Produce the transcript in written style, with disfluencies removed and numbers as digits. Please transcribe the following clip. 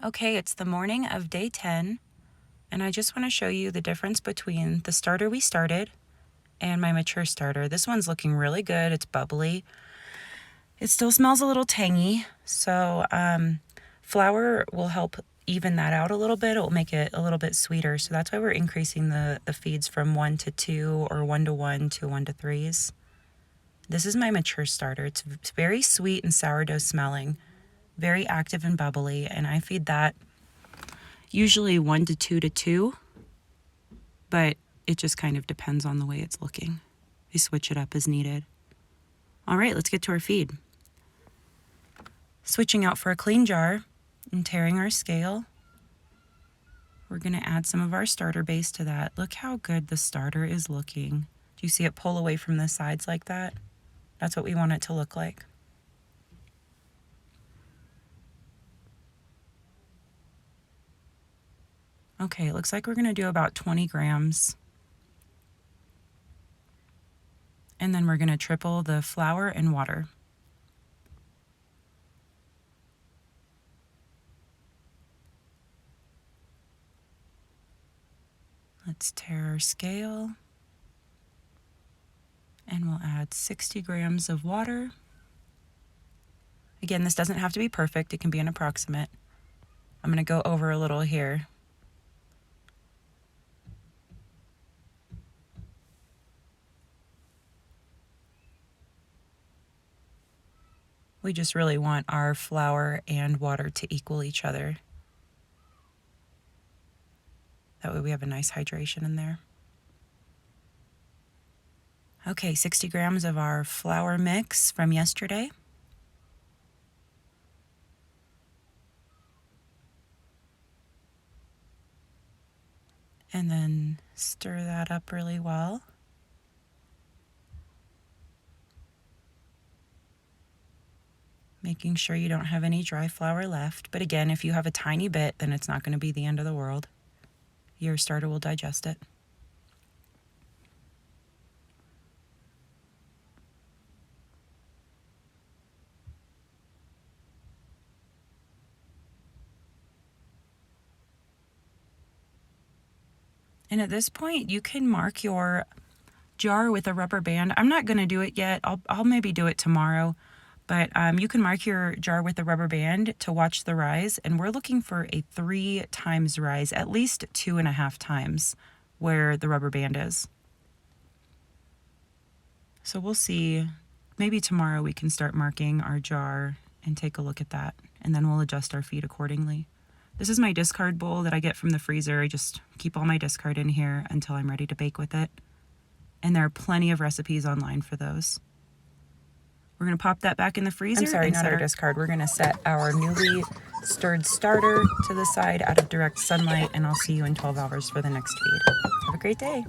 Okay, it's the morning of day 10, and I just want to show you the difference between the starter we started and my mature starter. This one's looking really good. It's bubbly. It still smells a little tangy, so flour will help even that out a little bit. It will make it a little bit sweeter, so that's why we're increasing the feeds from 1 to 2 or 1 to 1 to 1 to 3s. This is my mature starter. It's very sweet and sourdough smelling, very active and bubbly, and I feed that usually 1 to 2 to 2, but it just kind of depends on the way it's looking. I switch it up as needed. All right, let's get to our feed. Switching out for a clean jar and tearing our scale. We're gonna add some of our starter base to that. Look how good the starter is looking. Do you see it pull away from the sides like that? That's what we want it to look like. Okay, it looks like we're gonna do about 20 grams. And then we're gonna triple the flour and water. Let's tear our scale. And we'll add 60 grams of water. Again, this doesn't have to be perfect, it can be an approximate. I'm gonna go over a little here. We just really want our flour and water to equal each other. That way we have a nice hydration in there. Okay, 60 grams of our flour mix from yesterday. And then stir that up really well. Making sure you don't have any dry flour left. But again, if you have a tiny bit, then it's not going to be the end of the world. Your starter will digest it. And at this point, you can mark your jar with a rubber band. I'm not going to do it yet. I'll maybe do it tomorrow. But you can mark your jar with a rubber band to watch the rise. And we're looking for a 3 times rise, at least 2.5 times where the rubber band is. So we'll see. Maybe tomorrow we can start marking our jar and take a look at that. And then we'll adjust our feed accordingly. This is my discard bowl that I get from the freezer. I just keep all my discard in here until I'm ready to bake with it. And there are plenty of recipes online for those. We're going to pop that back in the freezer. I'm sorry, not our discard. We're going to set our newly stirred starter to the side out of direct sunlight, and I'll see you in 12 hours for the next feed. Have a great day.